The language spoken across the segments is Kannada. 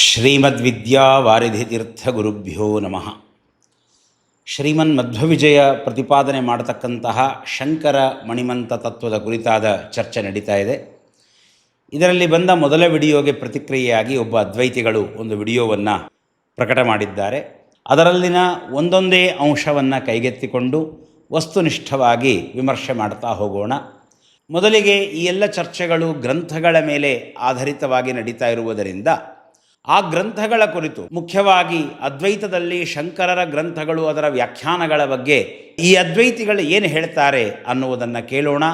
ಶ್ರೀಮದ್ವಿದ್ಯಾವಾರಿಧಿತೀರ್ಥಗುರುಭ್ಯೋ ನಮಃ. ಶ್ರೀಮನ್ಮಧ್ವವಿಜಯ ಪ್ರತಿಪಾದನೆ ಮಾಡತಕ್ಕಂತಹ ಶಂಕರ ಮಣಿಮಂತ ತತ್ವದ ಕುರಿತಾದ ಚರ್ಚೆ ನಡೀತಾ ಇದೆ. ಇದರಲ್ಲಿ ಬಂದ ಮೊದಲ ವಿಡಿಯೋಗೆ ಪ್ರತಿಕ್ರಿಯೆಯಾಗಿ ಒಬ್ಬ ಅದ್ವೈತಿಗಳು ಒಂದು ವಿಡಿಯೋವನ್ನು ಪ್ರಕಟ ಮಾಡಿದ್ದಾರೆ. ಅದರಲ್ಲಿನ ಒಂದೊಂದೇ ಅಂಶವನ್ನು ಕೈಗೆತ್ತಿಕೊಂಡು ವಸ್ತುನಿಷ್ಠವಾಗಿ ವಿಮರ್ಶೆ ಮಾಡ್ತಾ ಹೋಗೋಣ. ಮೊದಲಿಗೆ ಈ ಎಲ್ಲ ಚರ್ಚೆಗಳು ಗ್ರಂಥಗಳ ಮೇಲೆ ಆಧಾರಿತವಾಗಿ ನಡೀತಾ ಇರುವುದರಿಂದ ಆ ಗ್ರಂಥಗಳ ಕುರಿತು, ಮುಖ್ಯವಾಗಿ ಅದ್ವೈತದಲ್ಲಿ ಶಂಕರರ ಗ್ರಂಥಗಳು, ಅದರ ವ್ಯಾಖ್ಯಾನಗಳ ಬಗ್ಗೆ ಈ ಅದ್ವೈತಿಗಳು ಏನು ಹೇಳ್ತಾರೆ ಅನ್ನುವುದನ್ನು ಕೇಳೋಣ.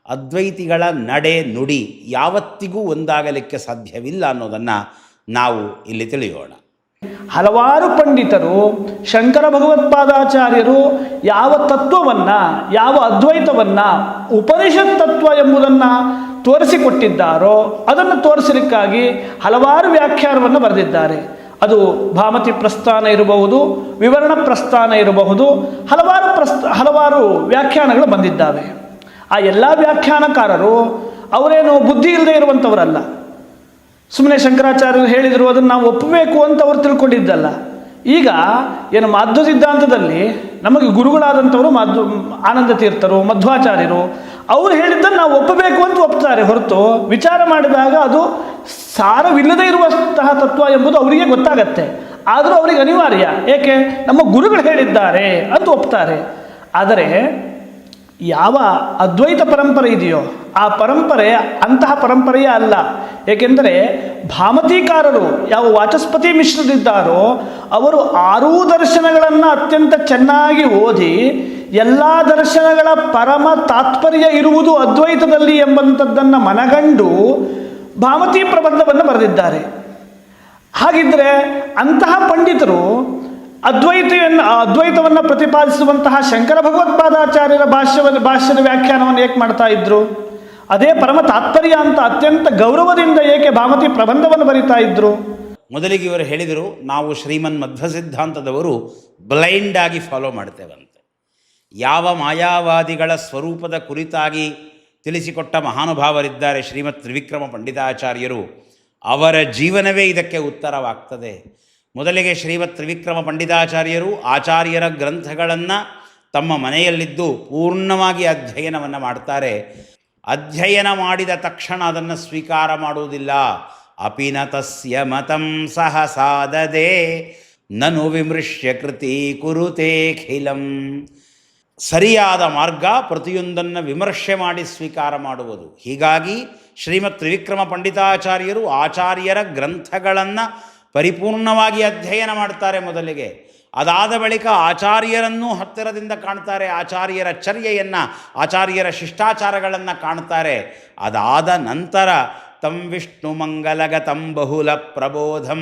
ಅದ್ವೈತಿಗಳ ನಡೆ ನುಡಿ ಯಾವತ್ತಿಗೂ ಒಂದಾಗಲಿಕ್ಕೆ ಸಾಧ್ಯವಿಲ್ಲ ಅನ್ನೋದನ್ನು ನಾವು ಇಲ್ಲಿ ತಿಳಿಯೋಣ. ಹಲವಾರು ಪಂಡಿತರು ಶಂಕರ ಭಗವತ್ಪಾದಾಚಾರ್ಯರು ಯಾವ ತತ್ವವನ್ನು, ಯಾವ ಅದ್ವೈತವನ್ನು ಉಪನಿಷತ್ ತತ್ವ ಎಂಬುದನ್ನು ತೋರಿಸಿಕೊಟ್ಟಿದ್ದಾರೋ ಅದನ್ನು ತೋರಿಸಲಿಕ್ಕಾಗಿ ಹಲವಾರು ವ್ಯಾಖ್ಯಾನವನ್ನು ಬರೆದಿದ್ದಾರೆ. ಅದು ಭಾಮತಿ ಪ್ರಸ್ಥಾನ ಇರಬಹುದು, ವಿವರಣ ಪ್ರಸ್ಥಾನ ಇರಬಹುದು, ಹಲವಾರು ವ್ಯಾಖ್ಯಾನಗಳು ಬಂದಿದ್ದಾವೆ. ಆ ಎಲ್ಲ ವ್ಯಾಖ್ಯಾನಕಾರರು ಅವರೇನು ಬುದ್ಧಿ ಇಲ್ಲದೆ ಇರುವಂಥವರಲ್ಲ. ಸುಮ್ಮನೆ ಶಂಕರಾಚಾರ್ಯರು ಹೇಳಿದರು ಅದನ್ನು ನಾವು ಒಪ್ಪಬೇಕು ಅಂತ ಅವರು ತಿಳ್ಕೊಂಡಿದ್ದಲ್ಲ. ಈಗ ಏನು ಮಾಧ್ವ ಸಿದ್ಧಾಂತದಲ್ಲಿ ನಮಗೆ ಗುರುಗಳಾದಂಥವರು ಆನಂದ ತೀರ್ಥರು, ಮಧ್ವಾಚಾರ್ಯರು, ಅವರು ಹೇಳಿದ್ದನ್ನು ನಾವು ಒಪ್ಪಬೇಕು ಅಂತ ಒಪ್ತಾರೆ ಹೊರತು ವಿಚಾರ ಮಾಡಿದಾಗ ಅದು ಸಾರವಿಲ್ಲದೆ ಇರುವಂತಹ ತತ್ವ ಎಂಬುದು ಅವರಿಗೆ ಗೊತ್ತಾಗತ್ತೆ. ಆದರೂ ಅವರಿಗೆ ಅನಿವಾರ್ಯ, ಏಕೆ, ನಮ್ಮ ಗುರುಗಳು ಹೇಳಿದ್ದಾರೆ ಅಂತ ಒಪ್ತಾರೆ. ಆದರೆ ಯಾವ ಅದ್ವೈತ ಪರಂಪರೆ ಇದೆಯೋ ಆ ಪರಂಪರೆ ಅಂತಹ ಪರಂಪರೆಯೇ ಅಲ್ಲ. ಏಕೆಂದರೆ ಭಾಮತೀಕಾರರು, ಯಾವ ವಾಚಸ್ಪತಿ ಮಿಶ್ರರಿದ್ದಾರೋ ಅವರು 6 ದರ್ಶನಗಳನ್ನು ಅತ್ಯಂತ ಚೆನ್ನಾಗಿ ಓದಿ ಎಲ್ಲ ದರ್ಶನಗಳ ಪರಮ ತಾತ್ಪರ್ಯ ಇರುವುದು ಅದ್ವೈತದಲ್ಲಿ ಎಂಬಂಥದ್ದನ್ನು ಮನಗಂಡು ಭಾಮತಿ ಪ್ರಬಂಧವನ್ನು ಬರೆದಿದ್ದಾರೆ. ಹಾಗಿದ್ದರೆ ಅಂತಹ ಪಂಡಿತರು ಅದ್ವೈತವನ್ನು ಪ್ರತಿಪಾದಿಸುವಂತಹ ಶಂಕರ ಭಗವತ್ಪಾದಾಚಾರ್ಯರ ಭಾಷ್ಯದ ವ್ಯಾಖ್ಯಾನವನ್ನು ಏಕೆ ಮಾಡ್ತಾ ಇದ್ರು? ಅದೇ ಪರಮ ತಾತ್ಪರ್ಯ ಅಂತ ಅತ್ಯಂತ ಗೌರವದಿಂದ ಏಕೆ ಭಾಮತಿ ಪ್ರಬಂಧವನ್ನು ಬರೀತಾ ಇದ್ರು? ಮೊದಲಿಗೆ ಇವರು ಹೇಳಿದರು, ನಾವು ಶ್ರೀಮನ್ ಮಧ್ವ ಸಿದ್ಧಾಂತದವರು ಬ್ಲೈಂಡ್ ಆಗಿ ಫಾಲೋ ಮಾಡ್ತೇವಂತೆ. ಯಾವ ಮಾಯಾವಾದಿಗಳ ಸ್ವರೂಪದ ಕುರಿತಾಗಿ ತಿಳಿಸಿಕೊಟ್ಟ ಮಹಾನುಭಾವರಿದ್ದಾರೆ ಶ್ರೀಮತ್ ತ್ರಿವಿಕ್ರಮ ಪಂಡಿತಾಚಾರ್ಯರು, ಅವರ ಜೀವನವೇ ಇದಕ್ಕೆ ಉತ್ತರವಾಗ್ತದೆ. ಮೊದಲಿಗೆ ಶ್ರೀಮತ್ ತ್ರಿವಿಕ್ರಮ ಪಂಡಿತಾಚಾರ್ಯರು ಆಚಾರ್ಯರ ಗ್ರಂಥಗಳನ್ನು ತಮ್ಮ ಮನೆಯಲ್ಲಿದ್ದು ಪೂರ್ಣವಾಗಿ ಅಧ್ಯಯನವನ್ನು ಮಾಡ್ತಾರೆ. ಅಧ್ಯಯನ ಮಾಡಿದ ತಕ್ಷಣ ಅದನ್ನು ಸ್ವೀಕಾರ ಮಾಡುವುದಿಲ್ಲ. ಅಪಿನ ತಸ್ಯ ಮತಂ ಸಹ ಸಾಧದೆ ನನು ವಿಮೃಶ್ಯ ಕೃತಿ ಕುರುತೆ ಖಿಲಂ. ಸರಿಯಾದ ಮಾರ್ಗ ಪ್ರತಿಯೊಂದನ್ನು ವಿಮರ್ಶೆ ಮಾಡಿ ಸ್ವೀಕಾರ ಮಾಡುವುದು. ಹೀಗಾಗಿ ಶ್ರೀಮತ್ ತ್ರಿವಿಕ್ರಮ ಪಂಡಿತಾಚಾರ್ಯರು ಆಚಾರ್ಯರ ಗ್ರಂಥಗಳನ್ನು ಪರಿಪೂರ್ಣವಾಗಿ ಅಧ್ಯಯನ ಮಾಡ್ತಾರೆ ಮೊದಲಿಗೆ. ಅದಾದ ಬಳಿಕ ಆಚಾರ್ಯರನ್ನು ಹತ್ತಿರದಿಂದ ಕಾಣ್ತಾರೆ, ಆಚಾರ್ಯರ ಚರ್ಯೆಯನ್ನು, ಆಚಾರ್ಯರ ಶಿಷ್ಟಾಚಾರಗಳನ್ನು ಕಾಣ್ತಾರೆ. ಅದಾದ ನಂತರ ತಂ ವಿಷ್ಣು ಮಂಗಲಗತಂ ಬಹುಲ ಪ್ರಬೋಧಂ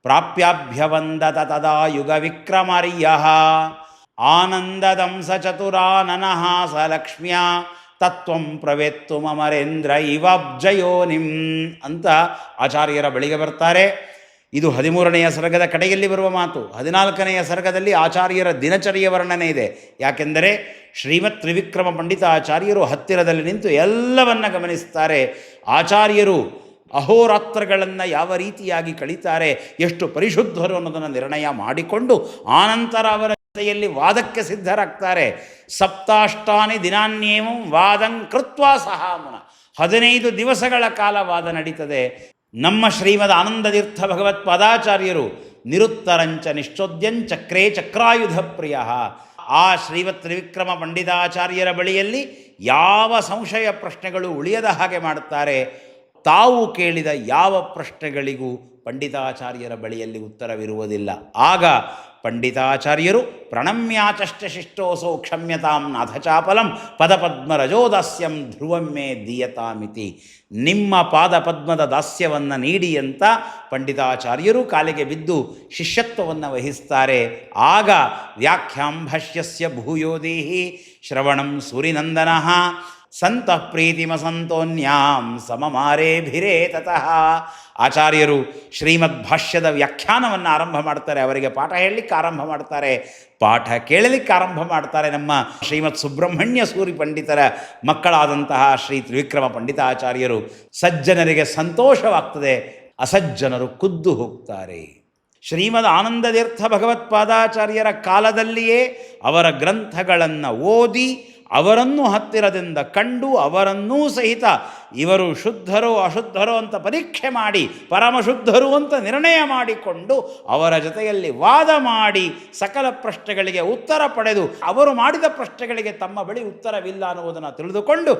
ಪ್ರಾಪ್ಯಾಭ್ಯವಂದತ ತದಾ ಯುಗ ವಿಕ್ರಮರ್ಯ ಆನಂದದಂಸ ಚತುರಾನನಃ ಸ ಲಕ್ಷ್ಮ್ಯ ತತ್ವಂ ಪ್ರವೇತ್ತು ಮಮರೇಂದ್ರ ಇವಾಬ್ಜಯೋನಿಂ ಅಂತ ಆಚಾರ್ಯರ ಬಳಿಗೆ ಬರ್ತಾರೆ. ಇದು 13ನೆಯ ಸರ್ಗದ ಕಡೆಯಲ್ಲಿ ಬರುವ ಮಾತು. 14ನೆಯ ಸರ್ಗದಲ್ಲಿ ಆಚಾರ್ಯರ ದಿನಚರಿಯ ವರ್ಣನೆ ಇದೆ. ಯಾಕೆಂದರೆ ಶ್ರೀಮತ್ ತ್ರಿವಿಕ್ರಮ ಪಂಡಿತಾಚಾರ್ಯರು ಹತ್ತಿರದಲ್ಲಿ ನಿಂತು ಎಲ್ಲವನ್ನ ಗಮನಿಸ್ತಾರೆ. ಆಚಾರ್ಯರು ಅಹೋರಾತ್ರಗಳನ್ನು ಯಾವ ರೀತಿಯಾಗಿ ಕಳೀತಾರೆ, ಎಷ್ಟು ಪರಿಶುದ್ಧರು ಅನ್ನೋದನ್ನು ನಿರ್ಣಯ ಮಾಡಿಕೊಂಡು ಆನಂತರ ಅವರ ಜೊತೆಯಲ್ಲಿ ವಾದಕ್ಕೆ ಸಿದ್ಧರಾಗ್ತಾರೆ. ಸಪ್ತಾಷ್ಟಾನಿ ದಿನಾನ್ಯೇವಂ ವಾದಂ ಕೃತ್ವಾ ಸಹಾಮುನ. 15 ದಿವಸಗಳ ಕಾಲ ವಾದ ನಡೀತದೆ. ನಮ್ಮ ಶ್ರೀಮದ್ ಆನಂದತೀರ್ಥ ಭಗವತ್ಪಾದಾಚಾರ್ಯರು ನಿರುತ್ತರಂಚ ನಿಶ್ಚೋದ್ಯಂಚಕ್ರೇ ಚಕ್ರಾಯುಧ ಪ್ರಿಯ. ಆ ಶ್ರೀಮತ್ ತ್ರಿವಿಕ್ರಮ ಪಂಡಿತಾಚಾರ್ಯರ ಬಳಿಯಲ್ಲಿ ಯಾವ ಸಂಶಯ ಪ್ರಶ್ನೆಗಳು ಉಳಿಯದ ಹಾಗೆ ಮಾಡುತ್ತಾರೆ. ತಾವು ಕೇಳಿದ ಯಾವ ಪ್ರಶ್ನೆಗಳಿಗೂ ಪಂಡಿತಾಚಾರ್ಯರ ಬಳಿಯಲ್ಲಿ ಉತ್ತರವಿರುವುದಿಲ್ಲ. ಆಗ ಪಂಡಿತಾಚಾರ್ಯರು ಪ್ರಣಮ್ಯಾಚಷ್ಟ ಶಿಷ್ಟೋಸೋ ಕ್ಷಮ್ಯತಾಂ ನಾಥಚಾಪಲಂ ಪದಪದ್ಮರಜೋದಾಸ್ಯಂ ಧ್ರುವಮ್ಮೆ ದೀಯತಾಮಿತಿ. ನಿಮ್ಮ ಪಾದಪದ್ಮದ ದಾಸ್ಯವನ್ನು ನೀಡಿ ಅಂತ ಪಂಡಿತಾಚಾರ್ಯರು ಕಾಲಿಗೆ ಬಿದ್ದು ಶಿಷ್ಯತ್ವವನ್ನು ವಹಿಸ್ತಾರೆ. ಆಗ ವ್ಯಾಖ್ಯಾಂ ಭಾಷ್ಯಸ್ಯ ಭೂಯೋದೇಹಿ ಶ್ರವಣಂ ಸೂರಿನಂದನಃ ಸಂತಃ ಪ್ರೀತಿಮ ಸಂತೋನ್ಯಾಂ ಸಮಮಾರೇಭಿರೇ ತತಃ. ಆಚಾರ್ಯರು ಶ್ರೀಮದ್ ಭಾಷ್ಯದ ವ್ಯಾಖ್ಯಾನವನ್ನು ಆರಂಭ ಮಾಡ್ತಾರೆ. ಅವರಿಗೆ ಪಾಠ ಹೇಳಲಿಕ್ಕೆ ಆರಂಭ ಮಾಡ್ತಾರೆ, ಪಾಠ ಕೇಳಲಿಕ್ಕೆ ಆರಂಭ ಮಾಡ್ತಾರೆ. ನಮ್ಮ ಶ್ರೀಮತ್ ಸುಬ್ರಹ್ಮಣ್ಯ ಸೂರಿ ಪಂಡಿತರ ಮಕ್ಕಳಾದಂತಹ ಶ್ರೀ ತ್ರಿವಿಕ್ರಮ ಪಂಡಿತಾಚಾರ್ಯರು. ಸಜ್ಜನರಿಗೆ ಸಂತೋಷವಾಗ್ತದೆ. ಅಸಜ್ಜನರು ಕುದ್ದು ಹೋಗ್ತಾರೆ. ಶ್ರೀಮದ್ ಆನಂದತೀರ್ಥ ಭಗವತ್ಪಾದಾಚಾರ್ಯರ ಕಾಲದಲ್ಲಿಯೇ ಅವರ ಗ್ರಂಥಗಳನ್ನು ಓದಿ ಅವರನ್ನು ಹತ್ತಿರದಿಂದ ಕಂಡು ಅವರನ್ನೂ ಸಹಿತ ಇವರು ಶುದ್ಧರೋ ಅಶುದ್ಧರೋ ಅಂತ ಪರೀಕ್ಷೆ ಮಾಡಿ ಪರಮಶುದ್ಧರು ಅಂತ ನಿರ್ಣಯ ಮಾಡಿಕೊಂಡು ಅವರ ಜೊತೆಯಲ್ಲಿ ವಾದ ಮಾಡಿ ಸಕಲ ಪ್ರಶ್ನೆಗಳಿಗೆ ಉತ್ತರ ಪಡೆದು ಅವರು ಮಾಡಿದ ಪ್ರಶ್ನೆಗಳಿಗೆ ತಮ್ಮ ಬಳಿ ಉತ್ತರವಿಲ್ಲ ಅನ್ನುವುದನ್ನು ತಿಳಿದುಕೊಂಡು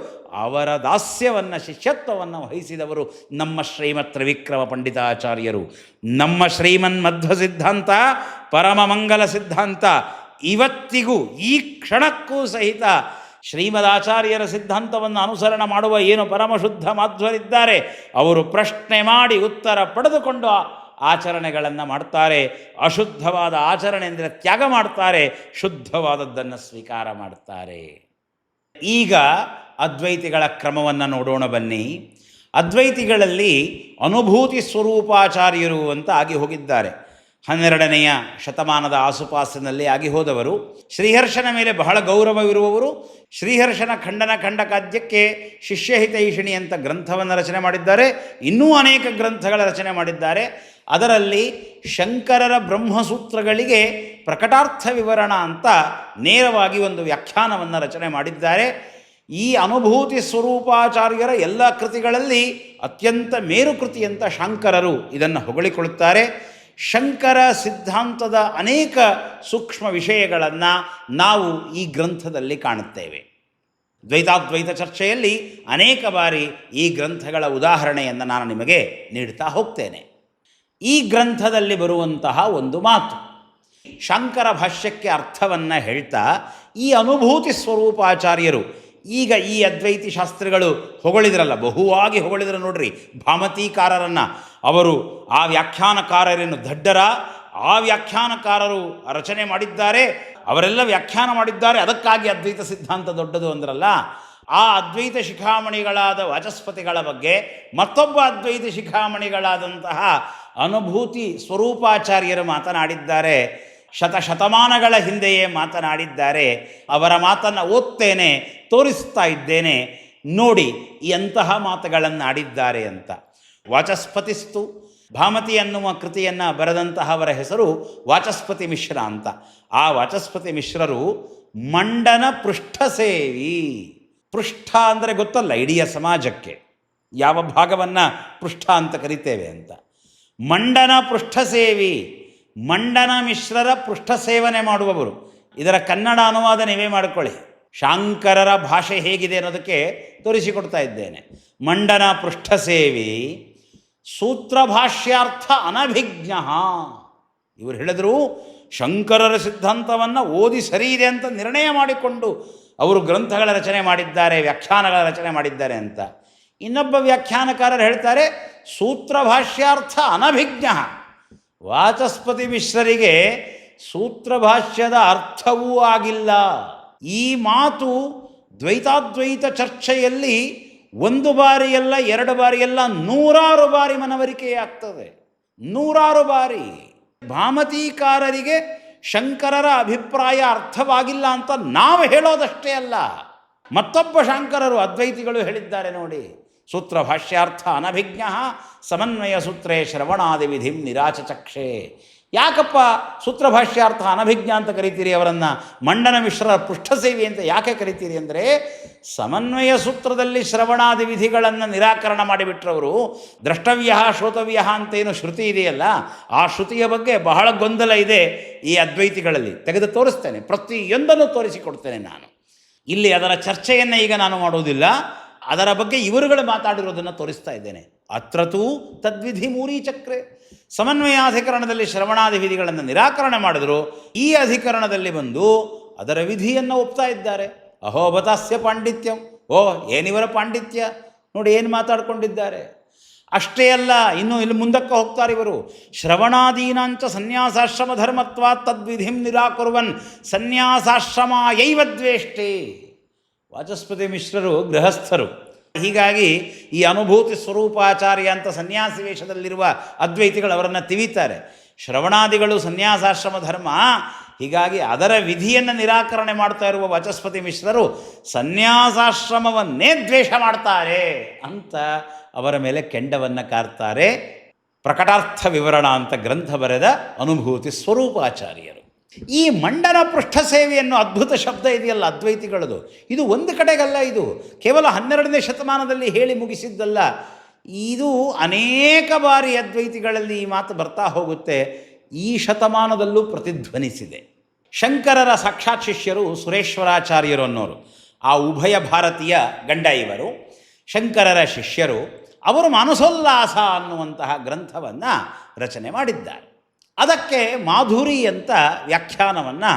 ಅವರ ದಾಸ್ಯವನ್ನು ಶಿಷ್ಯತ್ವವನ್ನು ವಹಿಸಿದವರು ನಮ್ಮ ಶ್ರೀಮತ್ ತ್ರಿವಿಕ್ರಮ ಪಂಡಿತಾಚಾರ್ಯರು. ನಮ್ಮ ಶ್ರೀಮನ್ ಮಧ್ವ ಸಿದ್ಧಾಂತ ಪರಮಮಂಗಲ ಸಿದ್ಧಾಂತ ಇವತ್ತಿಗೂ ಈ ಕ್ಷಣಕ್ಕೂ ಸಹಿತ ಶ್ರೀಮದಾಚಾರ್ಯರ ಸಿದ್ಧಾಂತವನ್ನು ಅನುಸರಣ ಮಾಡುವ ಏನು ಪರಮಶುದ್ಧ ಮಾಧ್ವರಿದ್ದಾರೆ ಅವರು ಪ್ರಶ್ನೆ ಮಾಡಿ ಉತ್ತರ ಪಡೆದುಕೊಂಡು ಆಚರಣೆಗಳನ್ನು ಮಾಡ್ತಾರೆ. ಅಶುದ್ಧವಾದ ಆಚರಣೆ ಅಂದರೆ ತ್ಯಾಗ ಮಾಡ್ತಾರೆ, ಶುದ್ಧವಾದದ್ದನ್ನು ಸ್ವೀಕಾರ ಮಾಡ್ತಾರೆ. ಈಗ ಅದ್ವೈತಿಗಳ ಕ್ರಮವನ್ನು ನೋಡೋಣ ಬನ್ನಿ. ಅದ್ವೈತಿಗಳಲ್ಲಿ ಅನುಭೂತಿ ಸ್ವರೂಪಾಚಾರ್ಯರು ಅಂತ ಆಗಿ ಹೋಗಿದ್ದಾರೆ. 12ನೆಯ ಶತಮಾನದ ಆಸುಪಾಸಿನಲ್ಲಿ ಆಗಿ ಹೋದವರು. ಶ್ರೀಹರ್ಷನ ಮೇಲೆ ಬಹಳ ಗೌರವವಿರುವವರು. ಶ್ರೀಹರ್ಷನ ಖಂಡನ ಖಂಡಕಾದ್ಯಕ್ಕೆ ಶಿಷ್ಯಹಿತೈಷಿಣಿ ಅಂತ ಗ್ರಂಥವನ್ನು ರಚನೆ ಮಾಡಿದ್ದಾರೆ. ಇನ್ನೂ ಅನೇಕ ಗ್ರಂಥಗಳ ರಚನೆ ಮಾಡಿದ್ದಾರೆ. ಅದರಲ್ಲಿ ಶಂಕರರ ಬ್ರಹ್ಮಸೂತ್ರಗಳಿಗೆ ಪ್ರಕಟಾರ್ಥ ವಿವರಣ ಅಂತ ನೇರವಾಗಿ ಒಂದು ವ್ಯಾಖ್ಯಾನವನ್ನು ರಚನೆ ಮಾಡಿದ್ದಾರೆ. ಈ ಅನುಭೂತಿ ಸ್ವರೂಪಾಚಾರ್ಯರ ಎಲ್ಲ ಕೃತಿಗಳಲ್ಲಿ ಅತ್ಯಂತ ಮೇರುಕೃತಿ ಅಂತ ಶಾಂಕರರು ಇದನ್ನು ಹೊಗಳಿಕೊಳ್ಳುತ್ತಾರೆ. ಶಂಕರ ಸಿದ್ಧಾಂತದ ಅನೇಕ ಸೂಕ್ಷ್ಮ ವಿಷಯಗಳನ್ನು ನಾವು ಈ ಗ್ರಂಥದಲ್ಲಿ ಕಾಣುತ್ತೇವೆ. ದ್ವೈತಾದ್ವೈತ ಚರ್ಚೆಯಲ್ಲಿ ಅನೇಕ ಬಾರಿ ಈ ಗ್ರಂಥಗಳ ಉದಾಹರಣೆಯನ್ನು ನಾನು ನಿಮಗೆ ನೀಡ್ತಾ ಹೋಗ್ತೇನೆ. ಈ ಗ್ರಂಥದಲ್ಲಿ ಬರುವಂತಹ ಒಂದು ಮಾತು, ಶಾಂಕರ ಭಾಷ್ಯಕ್ಕೆ ಅರ್ಥವನ್ನು ಹೇಳ್ತಾ ಈ ಅನುಭೂತಿ ಸ್ವರೂಪಾಚಾರ್ಯರು ಈಗ ಈ ಅದ್ವೈತಿ ಶಾಸ್ತ್ರಿಗಳು ಹೊಗಳಿದ್ರಲ್ಲ, ಬಹುವಾಗಿ ಹೊಗಳಿದ್ರು ನೋಡ್ರಿ ಭಾಮತೀಕಾರರನ್ನು. ಅವರು ಆ ವ್ಯಾಖ್ಯಾನಕಾರರೇನು ದಡ್ಡರ? ಆ ವ್ಯಾಖ್ಯಾನಕಾರರು ರಚನೆ ಮಾಡಿದ್ದಾರೆ, ಅವರೆಲ್ಲ ವ್ಯಾಖ್ಯಾನ ಮಾಡಿದ್ದಾರೆ, ಅದಕ್ಕಾಗಿ ಅದ್ವೈತ ಸಿದ್ಧಾಂತ ದೊಡ್ಡದು ಅಂದ್ರಲ್ಲ. ಆ ಅದ್ವೈತ ಶಿಖಾಮಣಿಗಳಾದ ವಾಚಸ್ಪತಿಗಳ ಬಗ್ಗೆ ಮತ್ತೊಬ್ಬ ಅದ್ವೈತ ಶಿಖಾಮಣಿಗಳಾದಂತಹ ಅನುಭೂತಿ ಸ್ವರೂಪಾಚಾರ್ಯರು ಮಾತನಾಡಿದ್ದಾರೆ. ಶತಮಾನಗಳ ಹಿಂದೆಯೇ ಮಾತನಾಡಿದ್ದಾರೆ. ಅವರ ಮಾತನ್ನು ಓದ್ತೇನೆ, ತೋರಿಸ್ತಾ ಇದ್ದೇನೆ, ನೋಡಿ ಎಂತಹ ಮಾತುಗಳನ್ನು ಆಡಿದ್ದಾರೆ ಅಂತ. ವಾಚಸ್ಪತಿಸ್ತು ಭಾಮತಿ ಅನ್ನುವ ಕೃತಿಯನ್ನು ಬರೆದಂತಹ ಅವರ ಹೆಸರು ವಾಚಸ್ಪತಿ ಮಿಶ್ರ ಅಂತ. ಆ ವಾಚಸ್ಪತಿ ಮಿಶ್ರರು ಮಂಡನ ಪೃಷ್ಠಸೇವಿ. ಪೃಷ್ಠ ಅಂದರೆ ಗೊತ್ತಲ್ಲ, ಇಡೀ ಸಮಾಜಕ್ಕೆ ಯಾವ ಭಾಗವನ್ನು ಪೃಷ್ಠ ಅಂತ ಕರಿತೇವೆ ಅಂತ. ಮಂಡನ ಪೃಷ್ಠಸೇವಿ, ಮಂಡನ ಮಿಶ್ರರ ಪೃಷ್ಠ ಸೇವನೆ ಮಾಡುವವರು. ಇದರ ಕನ್ನಡ ಅನುವಾದ ನೀವೇ ಮಾಡಿಕೊಳ್ಳಿ. ಶಾಂಕರರ ಭಾಷೆ ಹೇಗಿದೆ ಅನ್ನೋದಕ್ಕೆ ತೋರಿಸಿಕೊಡ್ತಾ ಇದ್ದೇನೆ. ಮಂಡನ ಪೃಷ್ಠಸೇವಿ ಸೂತ್ರಭಾಷ್ಯಾರ್ಥ ಅನಭಿಜ್ಞ. ಇವರು ಹೇಳಿದ್ರು ಶಂಕರರ ಸಿದ್ಧಾಂತವನ್ನು ಓದಿ ಸರಿ ಇದೆ ಅಂತ ನಿರ್ಣಯ ಮಾಡಿಕೊಂಡು ಅವರು ಗ್ರಂಥಗಳ ರಚನೆ ಮಾಡಿದ್ದಾರೆ, ವ್ಯಾಖ್ಯಾನಗಳ ರಚನೆ ಮಾಡಿದ್ದಾರೆ ಅಂತ. ಇನ್ನೊಬ್ಬ ವ್ಯಾಖ್ಯಾನಕಾರರು ಹೇಳ್ತಾರೆ ಸೂತ್ರಭಾಷ್ಯಾರ್ಥ ಅನಭಿಜ್ಞ. ವಾಚಸ್ಪತಿ ಮಿಶ್ರರಿಗೆ ಸೂತ್ರಭಾಷ್ಯದ ಅರ್ಥವೂ ಆಗಿಲ್ಲ. ಈ ಮಾತು ದ್ವೈತಾದ್ವೈತ ಚರ್ಚೆಯಲ್ಲಿ ಒಂದು ಬಾರಿಯಲ್ಲ, ಎರಡು ಬಾರಿಯಲ್ಲ, 100 ಬಾರಿ ಮನವರಿಕೆಯಾಗ್ತದೆ. 100 ಬಾರಿ. ಭಾಮತೀಕಾರರಿಗೆ ಶಂಕರರ ಅಭಿಪ್ರಾಯ ಅರ್ಥವಾಗಿಲ್ಲ ಅಂತ ನಾವು ಹೇಳೋದಷ್ಟೇ ಅಲ್ಲ, ಮತ್ತೊಬ್ಬ ಶಾಂಕರರು ಅದ್ವೈತಿಗಳು ಹೇಳಿದ್ದಾರೆ ನೋಡಿ. ಸೂತ್ರ ಭಾಷ್ಯಾರ್ಥ ಅನಭಿಜ್ಞ ಸಮನ್ವಯ ಸೂತ್ರೇ ಶ್ರವಣಾದಿ ವಿಧಿಂ ನಿರಾಚಚಕ್ಷೆ. ಯಾಕಪ್ಪ ಸೂತ್ರಭಾಷ್ಯಾರ್ಥ ಅನಭಿಜ್ಞ ಅಂತ ಕರಿತೀರಿ ಅವರನ್ನು? ಮಂಡನ ಮಿಶ್ರ ಪೃಷ್ಠಸೇವಿ ಅಂತ ಯಾಕೆ ಕರಿತೀರಿ ಅಂದರೆ, ಸಮನ್ವಯ ಸೂತ್ರದಲ್ಲಿ ಶ್ರವಣಾದಿ ವಿಧಿಗಳನ್ನು ನಿರಾಕರಣ ಮಾಡಿಬಿಟ್ರವರು. ದ್ರಷ್ಟವ್ಯ ಶ್ರೋತವ್ಯ ಅಂತೇನು ಶ್ರುತಿ ಇದೆಯಲ್ಲ, ಆ ಶ್ರುತಿಯ ಬಗ್ಗೆ ಬಹಳ ಗೊಂದಲ ಇದೆ ಈ ಅದ್ವೈತಿಗಳಲ್ಲಿ. ತೆಗೆದು ತೋರಿಸ್ತೇನೆ, ಪ್ರತಿಯೊಂದನ್ನು ತೋರಿಸಿಕೊಡ್ತೇನೆ ನಾನು. ಇಲ್ಲಿ ಅದರ ಚರ್ಚೆಯನ್ನು ಈಗ ನಾನು ಮಾಡುವುದಿಲ್ಲ, ಅದರ ಬಗ್ಗೆ ಇವರುಗಳು ಮಾತಾಡಿರೋದನ್ನು ತೋರಿಸ್ತಾ ಇದ್ದೇನೆ. ಅತ್ರತೂ ತದ್ವಿಧಿ ಮೂರೀ ಚಕ್ರೆ. ಸಮನ್ವಯಾಧಿಕರಣದಲ್ಲಿ ಶ್ರವಣಾದಿ ವಿಧಿಗಳನ್ನು ನಿರಾಕರಣೆ ಮಾಡಿದ್ರು, ಈ ಅಧಿಕರಣದಲ್ಲಿ ಬಂದು ಅದರ ವಿಧಿಯನ್ನು ಒಪ್ತಾ ಇದ್ದಾರೆ. ಅಹೋಬತಾಸ್ಯ ಪಾಂಡಿತ್ಯಂ. ಓ ಏನಿವರ ಪಾಂಡಿತ್ಯ ನೋಡಿ, ಏನು ಮಾತಾಡ್ಕೊಂಡಿದ್ದಾರೆ. ಅಷ್ಟೇ ಅಲ್ಲ, ಇನ್ನು ಇಲ್ಲಿ ಮುಂದಕ್ಕೆ ಹೋಗ್ತಾರೆ ಇವರು. ಶ್ರವಣಾದೀನಾಂಚ ಸನ್ಯಾಸಾಶ್ರಮ ಧರ್ಮತ್ವ ತದ್ವಿಧಿಂ ನಿರಾಕುರ್ವನ್ ಸನ್ಯಾಸಾಶ್ರಮ ಯೈವ ದ್ವೇಷ್ಟೇ. ವಾಚಸ್ಪತಿ ಮಿಶ್ರರು ಗೃಹಸ್ಥರು. ಹೀಗಾಗಿ ಈ ಅನುಭೂತಿ ಸ್ವರೂಪಾಚಾರ್ಯ ಅಂತ ಸನ್ಯಾಸಿ ವೇಷದಲ್ಲಿರುವ ಅದ್ವೈತಿಗಳು ಅವರನ್ನು ತಿವಿತಾರೆ. ಶ್ರವಣಾದಿಗಳು ಸನ್ಯಾಸಾಶ್ರಮ ಧರ್ಮ, ಹೀಗಾಗಿ ಅದರ ವಿಧಿಯನ್ನು ನಿರಾಕರಣೆ ಮಾಡ್ತಾ ಇರುವ ವಾಚಸ್ಪತಿ ಮಿಶ್ರರು ಸನ್ಯಾಸಾಶ್ರಮವನ್ನೇ ದ್ವೇಷ ಮಾಡ್ತಾರೆ ಅಂತ ಅವರ ಮೇಲೆ ಕೆಂಡವನ್ನು ಕಾರ್ತಾರೆ. ಪ್ರಕಟಾರ್ಥ ವಿವರಣ ಅಂತ ಗ್ರಂಥ ಬರೆದ ಅನುಭೂತಿ ಸ್ವರೂಪಾಚಾರ್ಯರು. ಈ ಮಂಡನ ಪೃಷ್ಠ ಸೇವೆಯನ್ನು ಅದ್ಭುತ ಶಬ್ದ ಇದೆಯಲ್ಲ ಅದ್ವೈತಿಗಳದು, ಇದು ಒಂದು ಕಡೆಗಲ್ಲ, ಇದು ಕೇವಲ 12ನೇ ಶತಮಾನದಲ್ಲಿ ಹೇಳಿ ಮುಗಿಸಿದ್ದಲ್ಲ. ಇದು ಅನೇಕ ಬಾರಿ ಅದ್ವೈತಿಗಳಲ್ಲಿ ಈ ಮಾತು ಬರ್ತಾ ಹೋಗುತ್ತೆ. ಈ ಶತಮಾನದಲ್ಲೂ ಪ್ರತಿಧ್ವನಿಸಿದೆ. ಶಂಕರರ ಸಾಕ್ಷಾತ್ ಶಿಷ್ಯರು ಸುರೇಶ್ವರಾಚಾರ್ಯರು ಅನ್ನೋರು, ಆ ಉಭಯ ಭಾರತೀಯ ಗಂಡ ಇವರು ಶಂಕರರ ಶಿಷ್ಯರು. ಅವರು ಮಾನಸೋಲ್ಲಾಸ ಅನ್ನುವಂತಹ ಗ್ರಂಥವನ್ನು ರಚನೆ ಮಾಡಿದ್ದಾರೆ. ಅದಕ್ಕೆ ಮಾಧುರಿ ಅಂತ ವ್ಯಾಖ್ಯಾನವನ್ನು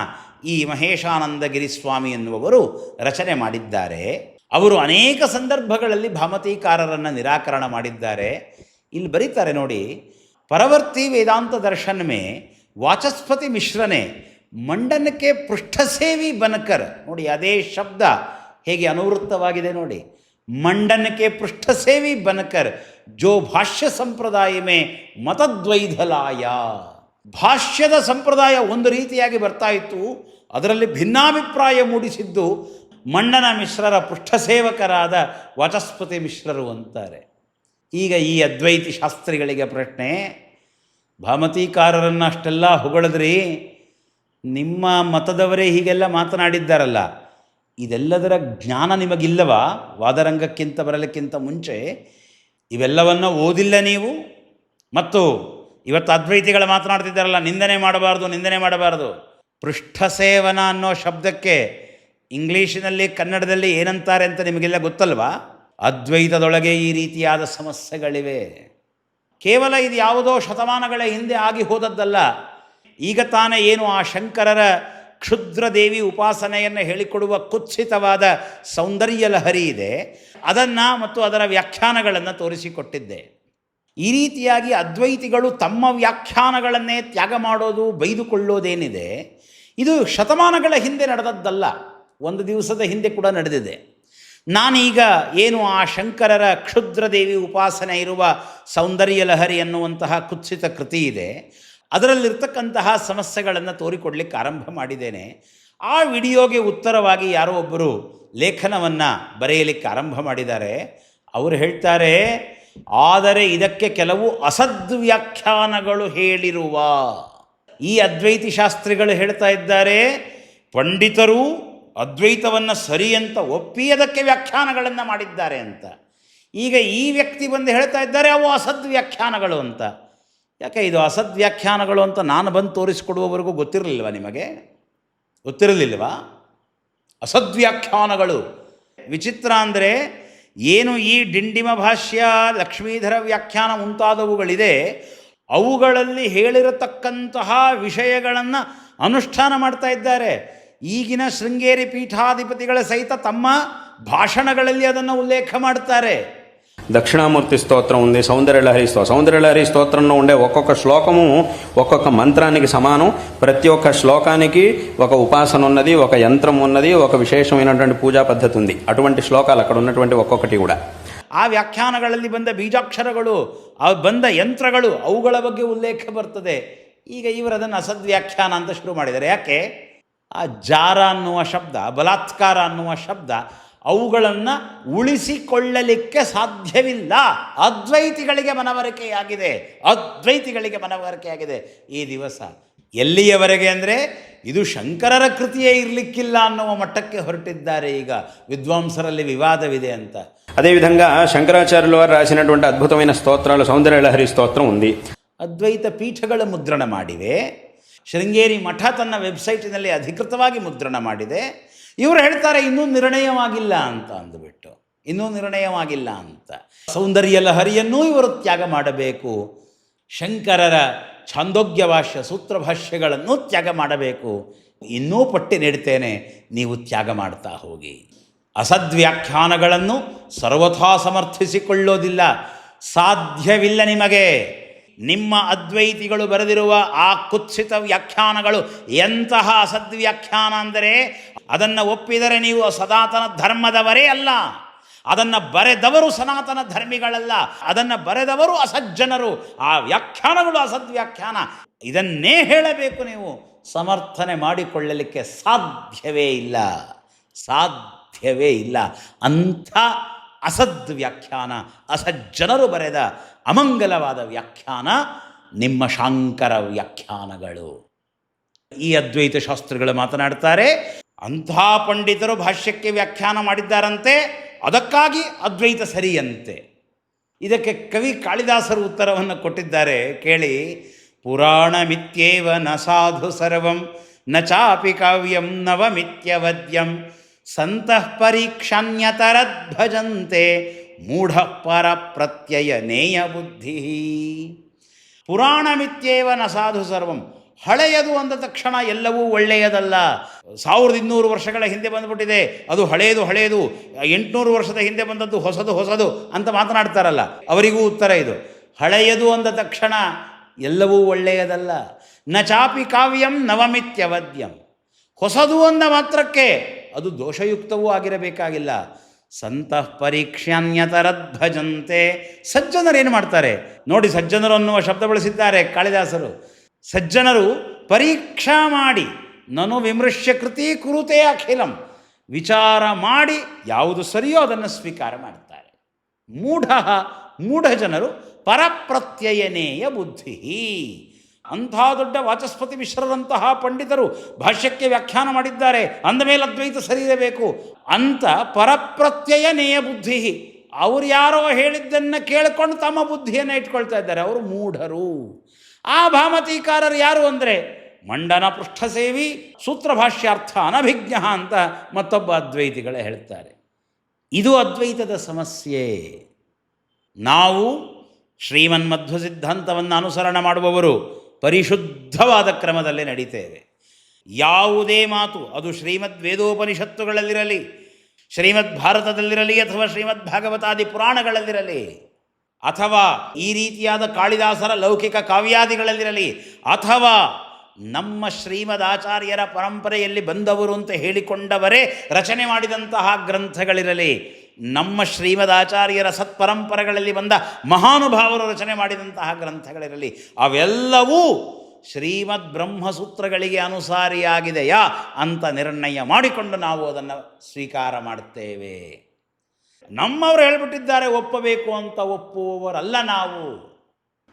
ಈ ಮಹೇಶಾನಂದಗಿರಿ ಸ್ವಾಮಿ ಎನ್ನುವವರು ರಚನೆ ಮಾಡಿದ್ದಾರೆ. ಅವರು ಅನೇಕ ಸಂದರ್ಭಗಳಲ್ಲಿ ಭಾಮತೀಕಾರರನ್ನು ನಿರಾಕರಣ ಮಾಡಿದ್ದಾರೆ. ಇಲ್ಲಿ ಬರೀತಾರೆ ನೋಡಿ, ಪರವರ್ತಿ ವೇದಾಂತ ದರ್ಶನ್ ಮೇ ವಾಚಸ್ಪತಿ ಮಿಶ್ರನೇ ಮಂಡನಕ್ಕೆ ಪೃಷ್ಠಸೇವಿ ಬನಕರ್. ನೋಡಿ ಅದೇ ಶಬ್ದ ಹೇಗೆ ಅನುವೃತ್ತವಾಗಿದೆ ನೋಡಿ. ಮಂಡನಕ್ಕೆ ಪೃಷ್ಠಸೇವಿ ಬನಕರ್ ಜೋ ಭಾಷ್ಯ ಸಂಪ್ರದಾಯ ಮೇ ಮತದ್ವೈಧಲಾಯ. ಭಾಷ್ಯದ ಸಂಪ್ರದಾಯ ಒಂದು ರೀತಿಯಾಗಿ ಬರ್ತಾ ಇತ್ತು, ಅದರಲ್ಲಿ ಭಿನ್ನಾಭಿಪ್ರಾಯ ಮೂಡಿಸಿದ್ದು ಮಂಡನ ಮಿಶ್ರರ ಪೃಷ್ಠಸೇವಕರಾದ ವಾಚಸ್ಪತಿ ಮಿಶ್ರರು ಅಂತಾರೆ. ಈಗ ಈ ಅದ್ವೈತಿ ಶಾಸ್ತ್ರಿಗಳಿಗೆ ಪ್ರಶ್ನೆ, ಭಾಮತೀಕಾರರನ್ನು ಅಷ್ಟೆಲ್ಲ ಹೊಗಳಿದ್ರಿ, ನಿಮ್ಮ ಮತದವರೇ ಹೀಗೆಲ್ಲ ಮಾತನಾಡಿದ್ದಾರಲ್ಲ, ಇದೆಲ್ಲದರ ಜ್ಞಾನ ನಿಮಗಿಲ್ಲವಾ? ವಾದರಂಗಕ್ಕಿಂತ ಬರಲಿಕ್ಕಿಂತ ಮುಂಚೆ ಇವೆಲ್ಲವನ್ನು ಓದಿಲ್ಲ ನೀವು? ಮತ್ತು ಇವತ್ತು ಅದ್ವೈತಿಗಳು ಮಾತನಾಡ್ತಿದ್ದಾರಲ್ಲ, ನಿಂದನೆ ಮಾಡಬಾರ್ದು. ಪೃಷ್ಠಸೇವನ ಅನ್ನೋ ಶಬ್ದಕ್ಕೆ ಇಂಗ್ಲೀಷಿನಲ್ಲಿ ಕನ್ನಡದಲ್ಲಿ ಏನಂತಾರೆ ಅಂತ ನಿಮಗೆಲ್ಲ ಗೊತ್ತಲ್ವಾ? ಅದ್ವೈತದೊಳಗೆ ಈ ರೀತಿಯಾದ ಸಮಸ್ಯೆಗಳಿವೆ. ಕೇವಲ ಇದು ಯಾವುದೋ ಶತಮಾನಗಳ ಹಿಂದೆ ಆಗಿ ಹೋದದ್ದಲ್ಲ. ಈಗ ತಾನೇ ಏನು ಆ ಶಂಕರರ ಕ್ಷುದ್ರ ದೇವಿ ಉಪಾಸನೆಯನ್ನು ಹೇಳಿಕೊಡುವ ಕುತ್ಸಿತವಾದ ಸೌಂದರ್ಯ ಲಹರಿ ಇದೆ, ಅದನ್ನು ಮತ್ತು ಅದರ ವ್ಯಾಖ್ಯಾನಗಳನ್ನು ತೋರಿಸಿಕೊಟ್ಟಿದ್ದೆ. ಈ ರೀತಿಯಾಗಿ ಅದ್ವೈತಿಗಳು ತಮ್ಮ ವ್ಯಾಖ್ಯಾನಗಳನ್ನೇ ತ್ಯಾಗ ಮಾಡೋದು, ಬೈದುಕೊಳ್ಳೋದೇನಿದೆ, ಇದು ಶತಮಾನಗಳ ಹಿಂದೆ ನಡೆದದ್ದಲ್ಲ, ಒಂದು ದಿವಸದ ಹಿಂದೆ ಕೂಡ ನಡೆದಿದೆ. ನಾನೀಗ ಏನು ಆ ಶಂಕರರ ಕ್ಷುದ್ರ ದೇವಿ ಉಪಾಸನೆ ಇರುವ ಸೌಂದರ್ಯ ಲಹರಿ ಎನ್ನುವಂತಹ ಕುತ್ಸಿತ ಕೃತಿ ಇದೆ, ಅದರಲ್ಲಿರ್ತಕ್ಕಂತಹ ಸಮಸ್ಯೆಗಳನ್ನು ತೋರಿಕೊಡ್ಲಿಕ್ಕೆ ಆರಂಭ ಮಾಡಿದ್ದೇನೆ. ಆ ವಿಡಿಯೋಗೆ ಉತ್ತರವಾಗಿ ಯಾರೋ ಒಬ್ಬರು ಲೇಖನವನ್ನು ಬರೆಯಲಿಕ್ಕೆ ಆರಂಭ ಮಾಡಿದ್ದಾರೆ. ಅವರು ಹೇಳ್ತಾರೆ, ಆದರೆ ಇದಕ್ಕೆ ಕೆಲವು ಅಸದ್ವ್ಯಾಖ್ಯಾನಗಳು ಹೇಳಿರುವ. ಈ ಅದ್ವೈತಿ ಶಾಸ್ತ್ರಿಗಳು ಹೇಳ್ತಾ ಇದ್ದಾರೆ, ಪಂಡಿತರು ಅದ್ವೈತವನ್ನು ಸರಿ ಅಂತ ಒಪ್ಪಿ ಅದಕ್ಕೆ ವ್ಯಾಖ್ಯಾನಗಳನ್ನು ಮಾಡಿದ್ದಾರೆ ಅಂತ. ಈಗ ಈ ವ್ಯಕ್ತಿ ಬಂದು ಹೇಳ್ತಾ ಇದ್ದಾರೆ ಅವು ಅಸದ್ವ್ಯಾಖ್ಯಾನಗಳು ಅಂತ. ಯಾಕೆ ಇದು ಅಸದ್ವ್ಯಾಖ್ಯಾನಗಳು ಅಂತ ನಾನು ಬಂದು ತೋರಿಸಿಕೊಡುವವರೆಗೂ ಗೊತ್ತಿರಲಿಲ್ವ ನಿಮಗೆ? ಗೊತ್ತಿರಲಿಲ್ವಾ? ಅಸದ್ವ್ಯಾಖ್ಯಾನಗಳು ವಿಚಿತ್ರ ಅಂದರೆ ಏನು ಈ ಡಿಂಡಿಮ ಭಾಷ್ಯ, ಲಕ್ಷ್ಮೀಧರ ವ್ಯಾಖ್ಯಾನ ಮುಂತಾದವುಗಳಿದೆ, ಅವುಗಳಲ್ಲಿ ಹೇಳಿರತಕ್ಕಂತಹ ವಿಷಯಗಳನ್ನು ಅನುಷ್ಠಾನ ಮಾಡ್ತಾ ಇದ್ದಾರೆ. ಈಗಿನ ಶೃಂಗೇರಿ ಪೀಠಾಧಿಪತಿಗಳ ಸಹಿತ ತಮ್ಮ ಭಾಷಣಗಳಲ್ಲಿ ಅದನ್ನು ఉల్లేఖ ಮಾಡ್ತಾರೆ. దక్షిణామూర్తి స్తోత్రం ఉంది, సౌందర్యలహరి స్తోత్రంలో ఉండే ఒక్కొక్క శ్లోకము ఒక్కొక్క మంత్రానికి సమానం. ప్రతి ఒక్క శ్లోకానికి ఒక ఉపాసన ఉన్నది, ఒక యంత్రం ఉన్నది, ఒక విశేషమైనటువంటి పూజా పద్ధతి ఉంది. అటువంటి శ్లోకాలు అక్కడ ఉన్నటువంటి ఒక్కొక్కటి కూడా ಆ ವ್ಯಾಖ್ಯಾನಗಳಲ್ಲಿ ಬಂದ ಬೀಜಾಕ್ಷರಗಳು, ಬಂದ ಯಂತ್ರಗಳು, ಅವುಗಳ ಬಗ್ಗೆ ಉಲ್ಲೇಖ ಬರ್ತದೆ. ಈಗ ಇವರು ಅದನ್ನು ಅಸದ್ವ್ಯಾಖ್ಯಾನ ಅಂತ ಶುರು ಮಾಡಿದ್ದಾರೆ. ಯಾಕೆ? ಆ ಜಾರ ಅನ್ನುವ ಶಬ್ದ, ಬಲಾತ್ಕಾರ ಅನ್ನುವ ಶಬ್ದ, ಅವುಗಳನ್ನು ಉಳಿಸಿಕೊಳ್ಳಲಿಕ್ಕೆ ಸಾಧ್ಯವಿಲ್ಲ. ಅದ್ವೈತಿಗಳಿಗೆ ಮನವರಿಕೆಯಾಗಿದೆ ಈ ದಿವಸ. ಎಲ್ಲಿಯವರೆಗೆ ಅಂದರೆ ಇದು ಶಂಕರರ ಕೃತಿಯೇ ಇರಲಿಕ್ಕಿಲ್ಲ ಅನ್ನುವ ಮಟ್ಟಕ್ಕೆ ಹೊರಟಿದ್ದಾರೆ. ಈಗ ವಿದ್ವಾಂಸರಲ್ಲಿ ವಿವಾದವಿದೆ ಅಂತ. అదేవిధంగా శంకరాచార్యుల వారు రాసినటువంటి అద్భుతమైన స్తోత్రాలు సౌందర్యలహరి స్తోత్రం ఉంది. ಅದ್ವೈತ ಪೀಠಗಳ ಮುದ್ರಣ ಮಾಡಿವೆ. ಶೃಂಗೇರಿ ಮಠ ತನ್ನ ವೆಬ್ಸೈಟಿನಲ್ಲಿ ಅಧಿಕೃತವಾಗಿ ಮುದ್ರಣ ಮಾಡಿದೆ. ಇವರು ಹೇಳ್ತಾರೆ ಇನ್ನೂ ನಿರ್ಣಯವಾಗಿಲ್ಲ ಅಂತ ಅಂದುಬಿಟ್ಟು, ಸೌಂದರ್ಯ ಲಹರಿಯನ್ನೂ ಇವರು ತ್ಯಾಗ ಮಾಡಬೇಕು. ಶಂಕರರ ಛಾಂದೋಗ್ಯ ಭಾಷ್ಯ, ಸೂತ್ರ ಭಾಷ್ಯಗಳನ್ನು ತ್ಯಾಗ ಮಾಡಬೇಕು. ಇನ್ನೂ ಪಟ್ಟಿ ನೀಡ್ತೇನೆ, ನೀವು ತ್ಯಾಗ ಮಾಡ್ತಾ ಹೋಗಿ. ಅಸದ್ವ್ಯಾಖ್ಯಾನಗಳನ್ನು ಸರ್ವಥಾ ಸಮರ್ಥಿಸಿಕೊಳ್ಳೋದಿಲ್ಲ, ಸಾಧ್ಯವಿಲ್ಲ ನಿಮಗೆ. ನಿಮ್ಮ ಅದ್ವೈತಿಗಳು ಬರೆದಿರುವ ಆ ಕುತ್ಸಿತ ವ್ಯಾಖ್ಯಾನಗಳು ಎಂತಹ ಅಸದ್ವ್ಯಾಖ್ಯಾನ ಅಂದರೆ ಅದನ್ನು ಒಪ್ಪಿದರೆ ನೀವು ಸನಾತನ ಧರ್ಮದವರೇ ಅಲ್ಲ. ಅದನ್ನು ಬರೆದವರು ಸನಾತನ ಧರ್ಮಿಗಳಲ್ಲ, ಅದನ್ನು ಬರೆದವರು ಅಸಜ್ಜನರು. ಆ ವ್ಯಾಖ್ಯಾನಗಳು ಅಸದ್ವ್ಯಾಖ್ಯಾನ. ಇದನ್ನೇ ಹೇಳಬೇಕು ನೀವು. ಸಮರ್ಥನೆ ಮಾಡಿಕೊಳ್ಳಲಿಕ್ಕೆ ಸಾಧ್ಯವೇ ಇಲ್ಲ. ಅಂಥ ಅಸದ್ ವ್ಯಾಖ್ಯಾನ, ಅಸಜ್ಜನರು ಬರೆದ ಅಮಂಗಲವಾದ ವ್ಯಾಖ್ಯಾನ ನಿಮ್ಮ ಶಾಂಕರ ವ್ಯಾಖ್ಯಾನಗಳು. ಈ ಅದ್ವೈತ ಶಾಸ್ತ್ರಿಗಳು ಮಾತನಾಡ್ತಾರೆ, ಅಂಥ ಪಂಡಿತರು ಭಾಷ್ಯಕ್ಕೆ ವ್ಯಾಖ್ಯಾನ ಮಾಡಿದ್ದಾರಂತೆ, ಅದಕ್ಕಾಗಿ ಅದ್ವೈತ ಸರಿಯಂತೆ. ಇದಕ್ಕೆ ಕವಿ ಕಾಳಿದಾಸರು ಉತ್ತರವನ್ನು ಕೊಟ್ಟಿದ್ದಾರೆ, ಕೇಳಿ. ಪುರಾಣಮಿತ್ಯೇವ ನ ಸಾಧು ಸರ್ವಂ ನ ಚಾಪಿ ಕಾವ್ಯಂ ನವಮಿತ್ಯವದ್ಯಂ ಸಂತಃ ಪರೀಕ್ಷಾನ್ಯತರದ್ಭಜಂತೆ ಮೂಢ ಪರ ಪ್ರತ್ಯಯ ನೇಯ ಬುದ್ಧಿ. ಪುರಾಣಮಿತ್ಯೇವ ನ ಸಾಧು ಸರ್ವಂ, ಹಳೆಯದು ಅಂದ ತಕ್ಷಣ ಎಲ್ಲವೂ ಒಳ್ಳೆಯದಲ್ಲ. 1200 ವರ್ಷಗಳ ಹಿಂದೆ ಬಂದುಬಿಟ್ಟಿದೆ, ಅದು ಹಳೆಯದು. 800 ವರ್ಷದ ಹಿಂದೆ ಬಂದದ್ದು ಹೊಸದು ಅಂತ ಮಾತನಾಡ್ತಾರಲ್ಲ, ಅವರಿಗೂ ಉತ್ತರ ಇದು. ಹಳೆಯದು ಅಂದ ತಕ್ಷಣ ಎಲ್ಲವೂ ಒಳ್ಳೆಯದಲ್ಲ. ನ ಚಾಪಿ ಕಾವ್ಯಂ ನವಮಿತ್ಯವದ್ಯಂ, ಹೊಸದು ಅಂದ ಮಾತ್ರಕ್ಕೆ ಅದು ದೋಷಯುಕ್ತವೂ ಆಗಿರಬೇಕಾಗಿಲ್ಲ. ಸಂತಃ ಪರೀಕ್ಷಾನ್ಯತರದ್ಭಜಂತೆ, ಸಜ್ಜನರೇನು ಮಾಡ್ತಾರೆ ನೋಡಿ, ಸಜ್ಜನರು ಅನ್ನುವ ಶಬ್ದ ಬಳಸಿದ್ದಾರೆ ಕಾಳಿದಾಸರು. ಸಜ್ಜನರು ಪರೀಕ್ಷಾ ಮಾಡಿ, ನನು ವಿಮೃಶ್ಯ ಕೃತಿ ಕುರುತೆ ಅಖಿಲಂ, ವಿಚಾರ ಮಾಡಿ ಯಾವುದು ಸರಿಯೋ ಅದನ್ನು ಸ್ವೀಕಾರ ಮಾಡ್ತಾರೆ. ಮೂಢ ಜನರು ಪರಪ್ರತ್ಯಯನೇಯ ಬುದ್ಧಿ. ಅಂಥ ದೊಡ್ಡ ವಾಚಸ್ಪತಿ ಮಿಶ್ರರಂತಹ ಪಂಡಿತರು ಭಾಷ್ಯಕ್ಕೆ ವ್ಯಾಖ್ಯಾನ ಮಾಡಿದ್ದಾರೆ ಅಂದಮೇಲೆ ಅದ್ವೈತ ಸರಿ ಇರಬೇಕು ಅಂತ ಪರಪ್ರತ್ಯಯನೇಯ ಬುದ್ಧಿ. ಅವರು ಯಾರೋ ಹೇಳಿದ್ದನ್ನು ಕೇಳಿಕೊಂಡು ತಮ್ಮ ಬುದ್ಧಿಯನ್ನು ಇಟ್ಕೊಳ್ತಾ ಇದ್ದಾರೆ, ಅವರು ಮೂಢರು. ಆ ಭಾಮತೀಕಾರರು ಯಾರು ಅಂದರೆ ಮಂಡನ ಪೃಷ್ಠಸೇವಿ ಸೂತ್ರಭಾಷ್ಯಾರ್ಥ ಅನಭಿಜ್ಞ ಅಂತ ಮತ್ತೊಬ್ಬ ಅದ್ವೈತಿಗಳೇ ಹೇಳ್ತಾರೆ. ಇದು ಅದ್ವೈತದ ಸಮಸ್ಯೆ. ನಾವು ಶ್ರೀಮನ್ಮಧ್ವ ಸಿದ್ಧಾಂತವನ್ನು ಅನುಸರಣೆ ಮಾಡುವವರು ಪರಿಶುದ್ಧವಾದ ಕ್ರಮದಲ್ಲಿ ನಡೀತೇವೆ. ಯಾವುದೇ ಮಾತು, ಅದು ಶ್ರೀಮದ್ ವೇದೋಪನಿಷತ್ತುಗಳಲ್ಲಿರಲಿ, ಶ್ರೀಮದ್ ಭಾರತದಲ್ಲಿರಲಿ, ಅಥವಾ ಶ್ರೀಮದ್ ಭಾಗವತಾದಿ ಪುರಾಣಗಳಲ್ಲಿರಲಿ, ಅಥವಾ ಈ ರೀತಿಯಾದ ಕಾಳಿದಾಸರ ಲೌಕಿಕ ಕಾವ್ಯಾದಿಗಳಲ್ಲಿರಲಿ, ಅಥವಾ ನಮ್ಮ ಶ್ರೀಮದ್ ಆಚಾರ್ಯರ ಪರಂಪರೆಯಲ್ಲಿ ಬಂದವರು ಅಂತ ಹೇಳಿಕೊಂಡವರೇ ರಚನೆ ಮಾಡಿದಂತಹ ಗ್ರಂಥಗಳಿರಲಿ, ನಮ್ಮ ಶ್ರೀಮದ್ ಆಚಾರ್ಯರ ಸತ್ಪರಂಪರೆಗಳಲ್ಲಿ ಬಂದ ಮಹಾನುಭಾವರು ರಚನೆ ಮಾಡಿದಂತಹ ಗ್ರಂಥಗಳಿರಲಿ, ಅವೆಲ್ಲವೂ ಶ್ರೀಮದ್ ಬ್ರಹ್ಮಸೂತ್ರಗಳಿಗೆ ಅನುಸಾರಿಯಾಗಿದೆಯಾ ಅಂತ ನಿರ್ಣಯ ಮಾಡಿಕೊಂಡು ನಾವು ಅದನ್ನು ಸ್ವೀಕಾರ ಮಾಡುತ್ತೇವೆ. ನಮ್ಮವರು ಹೇಳ್ಬಿಟ್ಟಿದ್ದಾರೆ ಒಪ್ಪಬೇಕು ಅಂತ ಒಪ್ಪುವವರಲ್ಲ ನಾವು.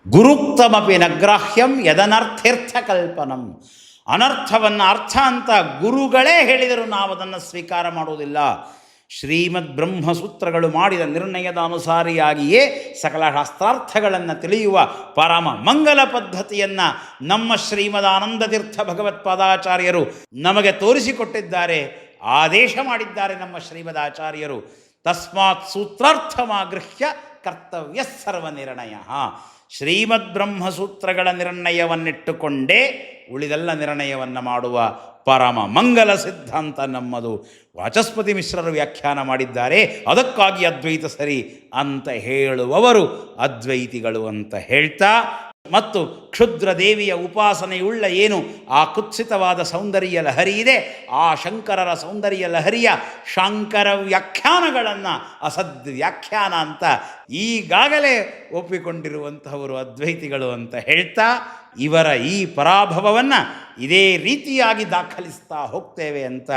ಗುರುಕ್ತಮಪಿ ನಗ್ರಾಹ್ಯಂ ಯದನರ್ಥೇರ್ಥ ಕಲ್ಪನಂ, ಅನರ್ಥವನ್ನು ಅರ್ಥ ಅಂತ ಗುರುಗಳೇ ಹೇಳಿದರು, ನಾವು ಅದನ್ನು ಸ್ವೀಕಾರ ಮಾಡುವುದಿಲ್ಲ. ಶ್ರೀಮದ್ ಬ್ರಹ್ಮಸೂತ್ರಗಳು ಮಾಡಿದ ನಿರ್ಣಯದ ಅನುಸಾರಿಯಾಗಿಯೇ ಸಕಲ ಶಾಸ್ತ್ರಾರ್ಥಗಳನ್ನು ತಿಳಿಯುವ ಪರಮ ಮಂಗಲ ಪದ್ಧತಿಯನ್ನು ನಮ್ಮ ಶ್ರೀಮದ್ ಆನಂದತೀರ್ಥ ಭಗವತ್ಪಾದಾಚಾರ್ಯರು ನಮಗೆ ತೋರಿಸಿಕೊಟ್ಟಿದ್ದಾರೆ, ಆದೇಶ ಮಾಡಿದ್ದಾರೆ ನಮ್ಮ ಶ್ರೀಮದ್ ಆಚಾರ್ಯರು. ತಸ್ಮಾತ್ ಸೂತ್ರಾರ್ಥಮಾಗೃಹ್ಯ ಕರ್ತವ್ಯ ಸರ್ವನಿರ್ಣಯ. ಶ್ರೀಮದ್ ಬ್ರಹ್ಮಸೂತ್ರಗಳ ನಿರ್ಣಯವನ್ನಿಟ್ಟುಕೊಂಡೇ ಉಳಿದೆಲ್ಲ ನಿರ್ಣಯವನ್ನು ಮಾಡುವ ಪರಮ ಮಂಗಲ ಸಿದ್ಧಾಂತ ನಮ್ಮದು. ವಾಚಸ್ಪತಿ ಮಿಶ್ರರು ವ್ಯಾಖ್ಯಾನ ಮಾಡಿದ್ದಾರೆ, ಅದಕ್ಕಾಗಿ ಅದ್ವೈತ ಸರಿ ಅಂತ ಹೇಳುವವರು ಅದ್ವೈತಿಗಳು ಅಂತ ಹೇಳ್ತಾ, ಮತ್ತು ಕ್ಷುದ್ರ ದೇವಿಯ ಉಪಾಸನೆಯುಳ್ಳ ಏನು ಆ ಕುತ್ಸಿತವಾದ ಸೌಂದರ್ಯ ಲಹರಿ ಇದೆ, ಆ ಶಂಕರರ ಸೌಂದರ್ಯ ಲಹರಿಯ ಶಾಂಕರ ವ್ಯಾಖ್ಯಾನಗಳನ್ನು ಅಸದ್ ವ್ಯಾಖ್ಯಾನ ಅಂತ ಈಗಾಗಲೇ ಒಪ್ಪಿಕೊಂಡಿರುವಂತಹವರು ಅದ್ವೈತಿಗಳು ಅಂತ ಹೇಳ್ತಾ, ಇವರ ಈ ಪರಾಭವವನ್ನು ಇದೇ ರೀತಿಯಾಗಿ ದಾಖಲಿಸ್ತಾ ಹೋಗ್ತೇವೆ ಅಂತ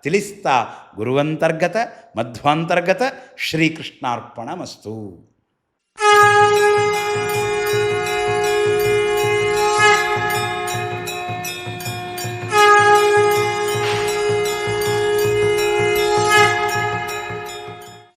ತಿಳಿಸ್ತಾ, ಗುರುವಂತರ್ಗತ ಮಧ್ವಾಂತರ್ಗತ ಶ್ರೀಕೃಷ್ಣಾರ್ಪಣಮಸ್ತು.